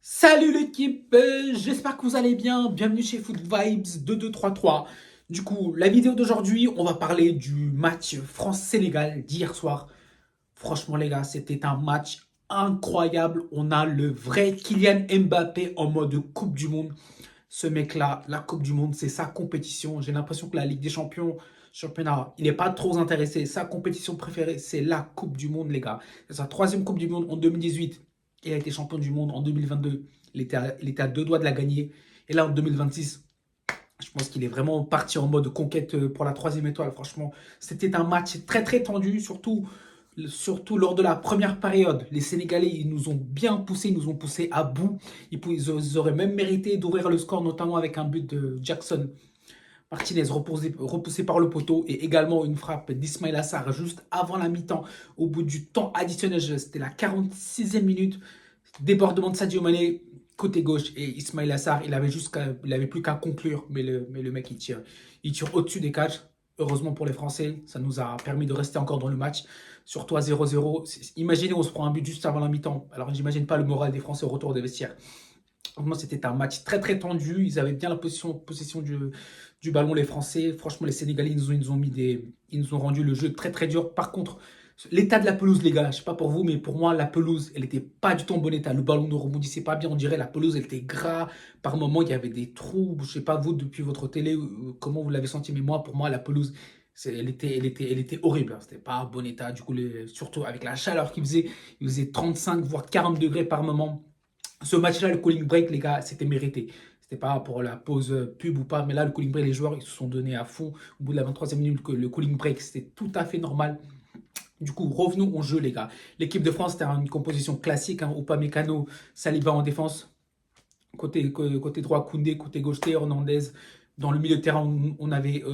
Salut l'équipe, j'espère que vous allez bien. Bienvenue chez Foot Vibes 2233. Du coup, la vidéo d'aujourd'hui, on va parler du match France-Sénégal d'hier soir. Franchement, les gars, c'était un match incroyable. On a le vrai Kylian Mbappé en mode Coupe du Monde. Ce mec-là, la Coupe du Monde, c'est sa compétition. J'ai l'impression que la Ligue des Champions, championnat, il n'est pas trop intéressé. Sa compétition préférée, c'est la Coupe du Monde, les gars. C'est sa troisième Coupe du Monde en 2018. Il a été champion du monde en 2022. Il était à deux doigts de la gagner. Et là, en 2026, je pense qu'il est vraiment parti en mode conquête pour la troisième étoile. Franchement, c'était un match très très tendu, surtout lors de la première période. Les Sénégalais, ils nous ont bien poussé, ils nous ont poussé à bout. Ils auraient même mérité d'ouvrir le score, notamment avec un but de Jackson Martinez repoussé par le poteau et également une frappe d'Ismail Assar juste avant la mi-temps, au bout du temps additionnel. C'était la 46e minute. Débordement de Sadio Mané côté gauche et Ismail Assar, il avait plus qu'à conclure, mais le mec il tire au-dessus des cages. Heureusement pour les Français, ça nous a permis de rester encore dans le match, surtout à 0-0. Imaginez, on se prend un but juste avant la mi-temps. Alors j'imagine pas le moral des Français au retour des vestiaires. Vraiment, c'était un match très très tendu. Ils avaient bien la possession du ballon, les Français. Franchement, les Sénégalais, ils nous ont rendu le jeu très très dur. Par contre, l'état de la pelouse, les gars, je sais pas pour vous, mais pour moi, la pelouse, elle était pas du tout en bon état. Le ballon ne rebondissait pas bien. On dirait la pelouse, elle était gras. Par moments, il y avait des trous. Je sais pas vous, depuis votre télé, comment vous l'avez senti, mais moi, pour moi, la pelouse, elle était horrible, hein. C'était pas en bon état. Du coup, surtout avec la chaleur qu'il faisait, il faisait 35 voire 40 degrés par moment. Ce match-là, le cooling break, les gars, c'était mérité. C'était pas pour la pause pub ou pas, mais là, le cooling break, les joueurs, ils se sont donnés à fond. Au bout de la 23e minute, le cooling break, c'était tout à fait normal. Du coup, revenons au jeu, les gars. L'équipe de France, c'était une composition classique, hein. Upamecano, Saliba en défense. Côté droit, Koundé. Côté gauche, Théo Hernandez. Dans le milieu de terrain, on avait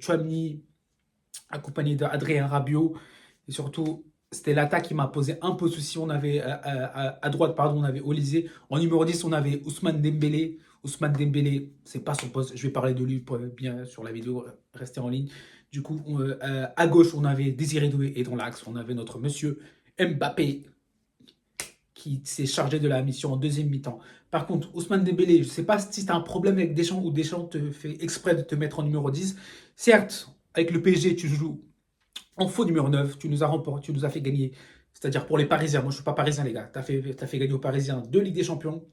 Chouamni, accompagné d'Adrien Rabiot. Et surtout, c'était l'attaque qui m'a posé un peu de souci. On avait à droite, pardon, on avait Olysée. En numéro 10, on avait Ousmane Dembélé. Ousmane Dembélé, c'est pas son poste. Je vais parler de lui bien sur la vidéo. Restez en ligne. Du coup, à gauche, on avait Désiré Doué. Et dans l'axe, on avait notre monsieur Mbappé qui s'est chargé de la mission en deuxième mi-temps. Par contre, Ousmane Dembélé, je ne sais pas si tu as un problème avec Deschamps ou Deschamps te fait exprès de te mettre en numéro 10. Certes, avec le PSG, tu joues en faux numéro 9, tu nous as remporté, tu nous as fait gagner. C'est-à-dire pour les Parisiens, moi je ne suis pas parisien les gars, t'as fait gagner aux Parisiens deux Ligues des Champions.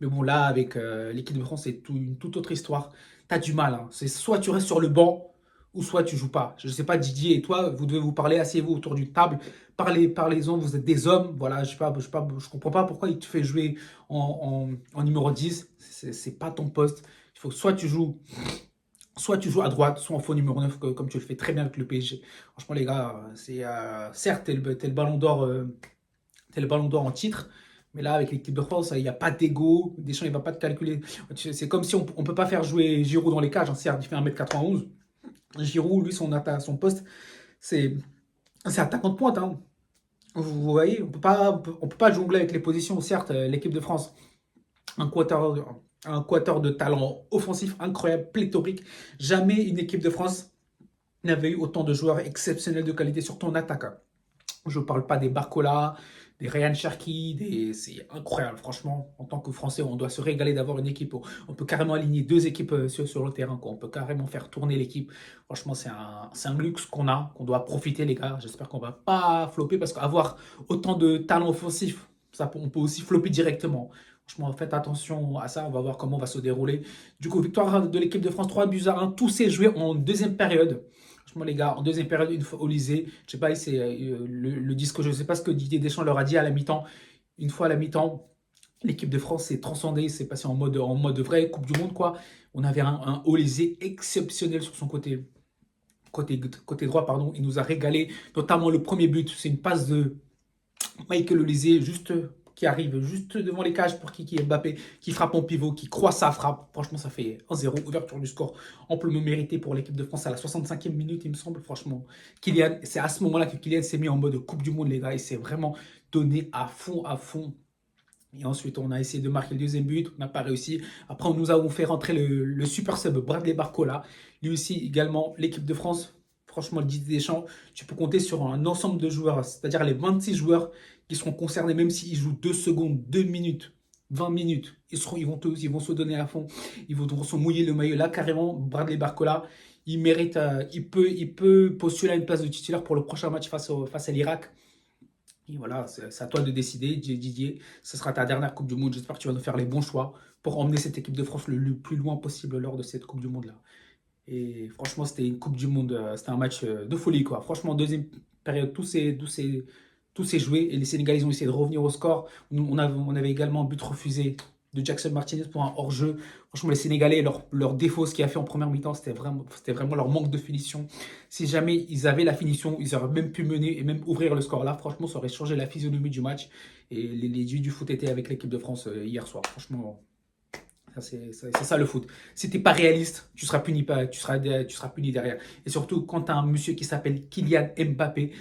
Mais bon là avec l'équipe de France c'est une toute autre histoire. T'as du mal, hein. C'est soit tu restes sur le banc ou soit tu joues pas. Je ne sais pas Didier et toi, vous devez vous parler, asseyez-vous autour d'une table, parlez-en, vous êtes des hommes. Voilà, je comprends pas pourquoi il te fait jouer en numéro 10. C'est pas ton poste. Il faut soit tu joues à droite, soit en faux numéro 9, comme tu le fais très bien avec le PSG. Franchement, les gars, certes, t'es le ballon d'or, t'es le ballon d'or en titre, mais là, avec l'équipe de France, il n'y a pas d'ego. Deschamps, il ne va pas te calculer. C'est comme si on ne peut pas faire jouer Giroud dans les cages, hein. Certes, il fait 1m91. Giroud, lui, son poste, c'est attaquant de pointe, hein. Vous voyez, on peut pas jongler avec les positions. Certes, l'équipe de France, un quator, un quator de talent offensif incroyable, pléthorique. Jamais une équipe de France n'avait eu autant de joueurs exceptionnels de qualité, surtout en attaque, hein. Je ne parle pas des Barcola, des Ryan Cherki, c'est incroyable, franchement. En tant que Français, on doit se régaler d'avoir une équipe. On peut carrément aligner deux équipes sur le terrain, quoi. On peut carrément faire tourner l'équipe. Franchement, c'est un luxe qu'on doit profiter, les gars. J'espère qu'on ne va pas flopper parce qu'avoir autant de talent offensif, on peut aussi flopper directement. Franchement, faites attention à ça. On va voir comment va se dérouler. Du coup, victoire de l'équipe de France 3-1. Tout s'est joué en deuxième période. Franchement, les gars, en deuxième période, une fois au Lycée, je sais pas, c'est le disque, je ne sais pas ce que Didier Deschamps leur a dit à la mi-temps. Une fois à la mi-temps, l'équipe de France s'est transcendée, s'est passée en mode vraie Coupe du Monde, quoi. On avait un Olysée exceptionnel sur son côté droit, pardon. Il nous a régalé, notamment le premier but. C'est une passe de Michael Olysée, juste qui arrive juste devant les cages pour Kiki Mbappé, qui frappe en pivot, qui croit sa frappe. Franchement, ça fait 1-0, ouverture du score amplement méritée pour l'équipe de France à la 65e minute, il me semble. Franchement, Kylian, c'est à ce moment-là que Kylian s'est mis en mode Coupe du Monde, les gars. Il s'est vraiment donné à fond, à fond. Et ensuite, on a essayé de marquer le deuxième but, on n'a pas réussi. Après, nous avons fait rentrer le super sub Bradley Barcola. Lui aussi, également, l'équipe de France. Franchement, le Didier Deschamps, tu peux compter sur un ensemble de joueurs, c'est-à-dire les 26 joueurs qui seront concernés, même s'ils jouent 2 secondes, 2 minutes. 20 minutes. Ils vont se donner à fond. Ils vont se mouiller le maillot. Là, carrément, Bradley Barcola, il mérite, il peut postuler à une place de titulaire pour le prochain match face à l'Irak. Et voilà, c'est à toi de décider, Didier. Ce sera ta dernière Coupe du Monde. J'espère que tu vas nous faire les bons choix pour emmener cette équipe de France le plus loin possible lors de cette Coupe du Monde-là. Et franchement, c'était une Coupe du Monde, c'était un match de folie, quoi. Franchement, deuxième période, tout s'est joué et les Sénégalais ont essayé de revenir au score. On avait également un but refusé de Jackson Martinez pour un hors-jeu. Franchement, les Sénégalais, leur défaut, ce qu'il a fait en première mi-temps, c'était vraiment leur manque de finition. Si jamais ils avaient la finition, ils auraient même pu mener et même ouvrir le score là. Franchement, ça aurait changé la physionomie du match. Et les dieux du foot étaient avec l'équipe de France hier soir. Franchement, c'est ça le foot. Si t'es pas réaliste, tu seras puni, tu seras puni derrière. Et surtout, quand tu as un monsieur qui s'appelle Kylian Mbappé,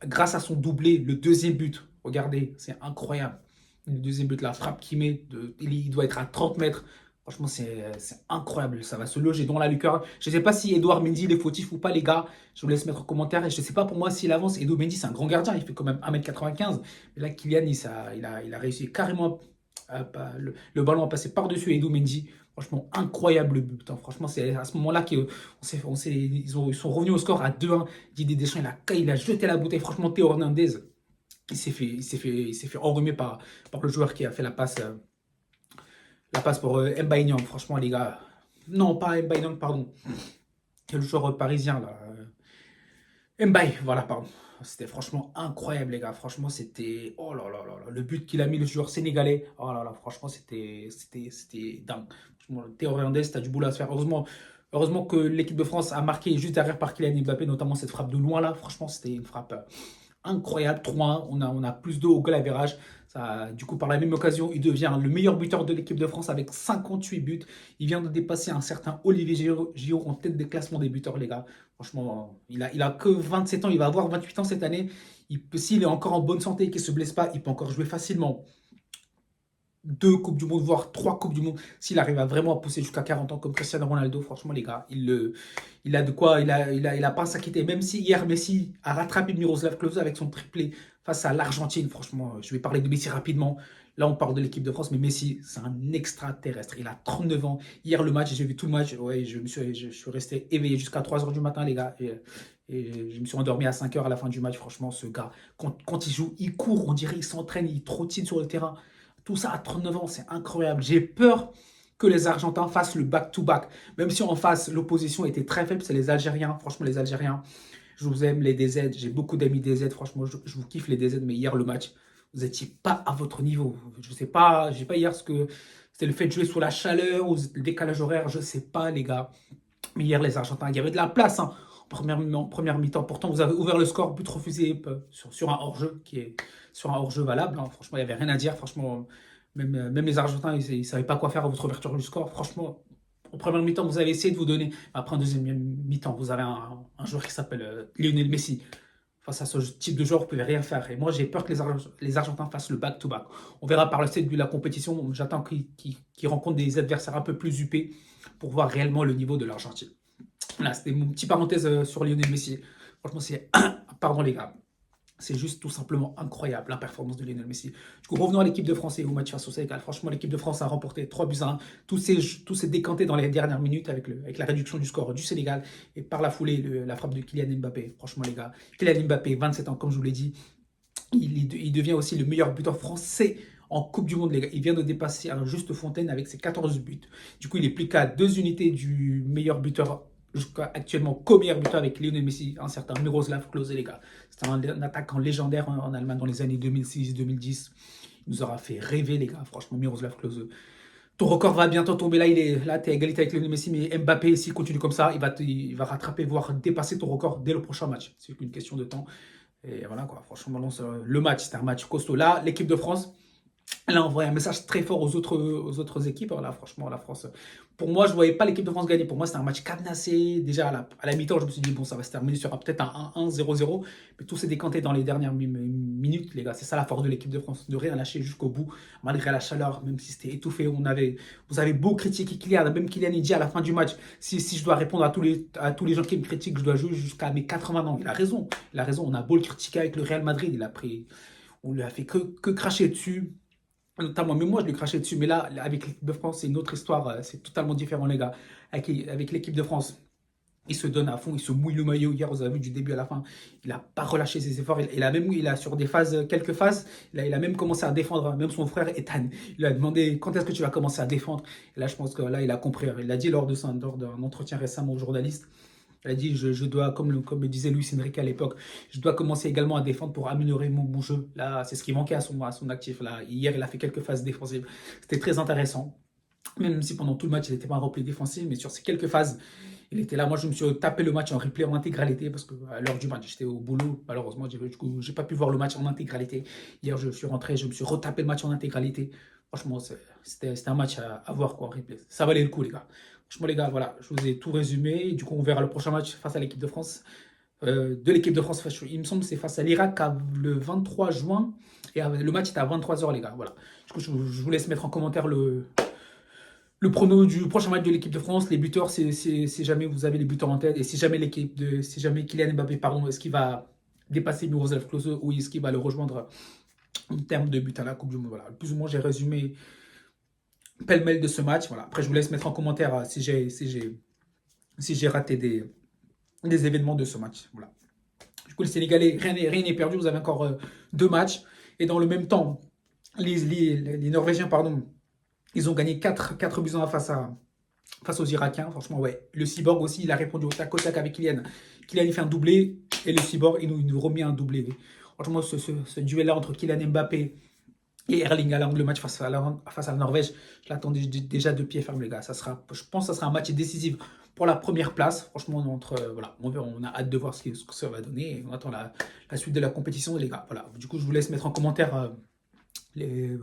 grâce à son doublé, le deuxième but, regardez, c'est incroyable. Le deuxième but, la frappe qu'il met, il doit être à 30 mètres. Franchement, c'est incroyable. Ça va se loger dans la lucarne. Je ne sais pas si Edouard Mendy il est fautif ou pas, les gars. Je vous laisse mettre en commentaire. Et je ne sais pas pour moi s'il avance. Edouard Mendy, c'est un grand gardien. Il fait quand même 1,95 m. Mais là, Kylian, il a réussi carrément le ballon a passé par-dessus Edou Mendy. Franchement, incroyable but, hein. Franchement, c'est à ce moment-là ils sont revenus au score à 2-1. Didier Deschamps, il a jeté la bouteille. Franchement, Théo Hernandez, il s'est fait enrhumer par le joueur qui a fait la passe pour Mbaye Niang. Franchement, les gars. Non, pas Mbaye Niang, pardon. C'est le joueur parisien, là. Mbaye, voilà, pardon. C'était franchement incroyable, les gars. Franchement, c'était. Oh là là là là. Le but qu'il a mis, le joueur sénégalais. Oh là là, franchement, c'était dingue. Franchement, Théo Hernandez, t'as du boulot à se faire. Heureusement que l'équipe de France a marqué juste derrière par Kylian Mbappé, notamment cette frappe de loin là. Franchement, c'était une frappe incroyable. 3-1. On a plus de au goal average. Ça, du coup, par la même occasion, il devient le meilleur buteur de l'équipe de France avec 58 buts. Il vient de dépasser un certain Olivier Giroud en tête des classements des buteurs, les gars. Franchement, il a que 27 ans. Il va avoir 28 ans cette année. S'il est encore en bonne santé et qu'il ne se blesse pas, il peut encore jouer facilement deux Coupes du Monde, voire trois Coupes du Monde, s'il arrive à vraiment à pousser jusqu'à 40 ans comme Cristiano Ronaldo, franchement, les gars, il a de quoi, il a pas à s'inquiéter. Même si hier, Messi a rattrapé Miroslav Klose avec son triplé face à l'Argentine, franchement, je vais parler de Messi rapidement. Là, on parle de l'équipe de France, mais Messi, c'est un extraterrestre. Il a 39 ans. Hier, le match, j'ai vu tout le match. Ouais, je suis resté éveillé jusqu'à 3 heures du matin, les gars. Et je me suis endormi à 5 heures à la fin du match. Franchement, ce gars, quand il joue, il court, on dirait, il s'entraîne, il trottine sur le terrain. Tout ça à 39 ans, c'est incroyable. J'ai peur que les Argentins fassent le back-to-back. Même si en face, l'opposition était très faible, c'est les Algériens. Franchement, les Algériens, je vous aime, les DZ. J'ai beaucoup d'amis DZ. Franchement, je vous kiffe les DZ. Mais hier, le match, vous n'étiez pas à votre niveau. Je ne sais pas, je sais pas hier ce que c'était le fait de jouer sous la chaleur ou le décalage horaire. Je ne sais pas, les gars. Mais hier, les Argentins, il y avait de la place, hein, en première mi-temps. Pourtant, vous avez ouvert le score, but refusé sur un hors-jeu sur un hors-jeu valable, hein. Franchement, il n'y avait rien à dire. Franchement, même les Argentins, ils ne savaient pas quoi faire à votre ouverture du score. Franchement, en première mi-temps, vous avez essayé de vous donner. Après, en deuxième mi-temps, vous avez un joueur qui s'appelle Lionel Messi. Face à ce type de joueur, vous ne pouvez rien faire. Et moi, j'ai peur que les Argentins fassent le back-to-back. On verra par la suite de la compétition. J'attends qu'ils rencontrent des adversaires un peu plus huppés pour voir réellement le niveau de l'Argentine. Voilà, c'était mon petit parenthèse sur Lionel Messi. Franchement, pardon les gars. C'est juste tout simplement incroyable la performance de Lionel Messi. Du coup, revenons à l'équipe de France et au match face au Sénégal. Franchement, l'équipe de France a remporté 3-1. Tout s'est décanté dans les dernières minutes avec la réduction du score du Sénégal et par la foulée, la frappe de Kylian Mbappé. Franchement, les gars, Kylian Mbappé, 27 ans, comme je vous l'ai dit, il devient aussi le meilleur buteur français en Coupe du Monde, les gars. Il vient de dépasser un Juste Fontaine avec ses 14 buts. Du coup, il est plus qu'à 2 unités du meilleur buteur jusqu'à actuellement co-meilleur buteur avec Lionel Messi, un certain Miroslav Klose, les gars. C'était un attaquant légendaire en Allemagne dans les années 2006-2010. Il nous aura fait rêver, les gars. Franchement, Miroslav Klose. Ton record va bientôt tomber. Là, tu es à égalité avec Lionel Messi, mais Mbappé, s'il continue comme ça, il va rattraper, voire dépasser ton record dès le prochain match. C'est qu'une question de temps. Et voilà, quoi. Franchement, le match, c'était un match costaud. Là, l'équipe de France, elle a envoyé un message très fort aux autres équipes. Là, franchement, la France. Pour moi, je ne voyais pas l'équipe de France gagner. Pour moi, c'était un match cadenassé. Déjà, à la mi-temps, je me suis dit, bon, ça va se terminer sur peut-être un 1-1, 0-0. Mais tout s'est décanté dans les dernières minutes, les gars. C'est ça la force de l'équipe de France. De rien lâcher jusqu'au bout, malgré la chaleur, même si c'était étouffé. Vous avez beau critiquer Kylian. Même Kylian, il dit à la fin du match, si je dois répondre à tous les gens qui me critiquent, je dois jouer jusqu'à mes 80 ans. Il a raison. Il a raison. On a beau le critiquer avec le Real Madrid. On lui a fait que cracher dessus. Notamment, même moi, je lui crachais dessus. Mais là, avec l'équipe de France, c'est une autre histoire. C'est totalement différent, les gars. Avec l'équipe de France, il se donne à fond, il se mouille le maillot. Hier, vous avez vu du début à la fin. Il n'a pas relâché ses efforts. Il a sur des phases, quelques phases, il a même commencé à défendre. Même son frère Ethan, il lui a demandé quand est-ce que tu vas commencer à défendre. Et là, je pense que là, il a compris. Il l'a dit lors d'un entretien récemment aux journalistes. Il a dit, je dois, comme le disait Luis Enrique à l'époque, je dois commencer également à défendre pour améliorer mon jeu. Là, c'est ce qui manquait à son actif. Là, hier, il a fait quelques phases défensives. C'était très intéressant. Même si pendant tout le match, il n'était pas en repli défensif, mais sur ces quelques phases, il était là. Moi, je me suis tapé le match en replay en intégralité parce que à l'heure du match, j'étais au boulot. Malheureusement, du coup, j'ai pas pu voir le match en intégralité. Hier, je suis rentré, je me suis retapé le match en intégralité. Franchement, c'était un match à voir quoi, en replay. Ça valait le coup, les gars. Franchement, les gars, voilà, je vous ai tout résumé. Du coup, on verra le prochain match face à l'équipe de France. De l'équipe de France, il me semble que c'est face à l'Irak le 23 juin. Et le match est à 23 h, les gars. Voilà. Du coup, je vous laisse mettre en commentaire le prono du prochain match de l'équipe de France, les buteurs, si jamais vous avez les buteurs en tête, et si jamais Kylian Mbappé, pardon, est-ce qu'il va dépasser Miroslav Klose ou est-ce qu'il va le rejoindre en termes de but à la Coupe du Monde. Voilà, plus ou moins j'ai résumé pêle-mêle de ce match. Voilà. Après, je vous laisse mettre en commentaire si j'ai raté des événements de ce match. Voilà. Du coup, les Sénégalais, rien n'est perdu. Vous avez encore deux matchs. Et dans le même temps, les Norvégiens, pardon, ils ont gagné 4 buts 1 face aux Irakiens. Franchement, ouais. Le Cyborg aussi, il a répondu au tac au tac avec Kylian. Kylian, il fait un doublé et le Cyborg, il nous remet un doublé. Franchement, ce duel-là entre Kylian Mbappé et Erling Haaland, le match face à la Norvège, je l'attendais déjà de pied ferme, les gars. Je pense que ça sera un match décisif pour la première place. Franchement, voilà, on a hâte de voir ce que ça va donner. On attend la suite de la compétition, les gars. Voilà. Du coup, je vous laisse mettre en commentaire les,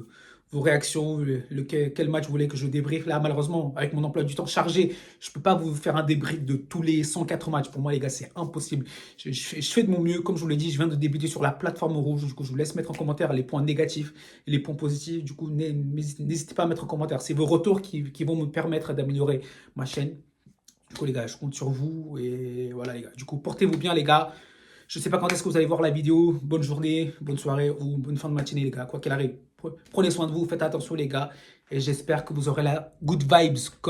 vos réactions, quel match vous voulez que je débriefe. Là, malheureusement, avec mon emploi du temps chargé, je ne peux pas vous faire un débrief de tous les 104 matchs. Pour moi, les gars, c'est impossible. Je fais de mon mieux. Comme je vous l'ai dit, je viens de débuter sur la plateforme rouge. Du coup, je vous laisse mettre en commentaire les points négatifs et les points positifs. Du coup, n'hésitez pas à mettre en commentaire. C'est vos retours qui vont me permettre d'améliorer ma chaîne. Du coup, les gars, je compte sur vous. Et voilà, les gars. Du coup, portez-vous bien, les gars. Je ne sais pas quand est-ce que vous allez voir la vidéo. Bonne journée, bonne soirée ou bonne fin de matinée, les gars. Quoi qu'il arrive, prenez soin de vous, faites attention, les gars. Et j'espère que vous aurez la good vibes comme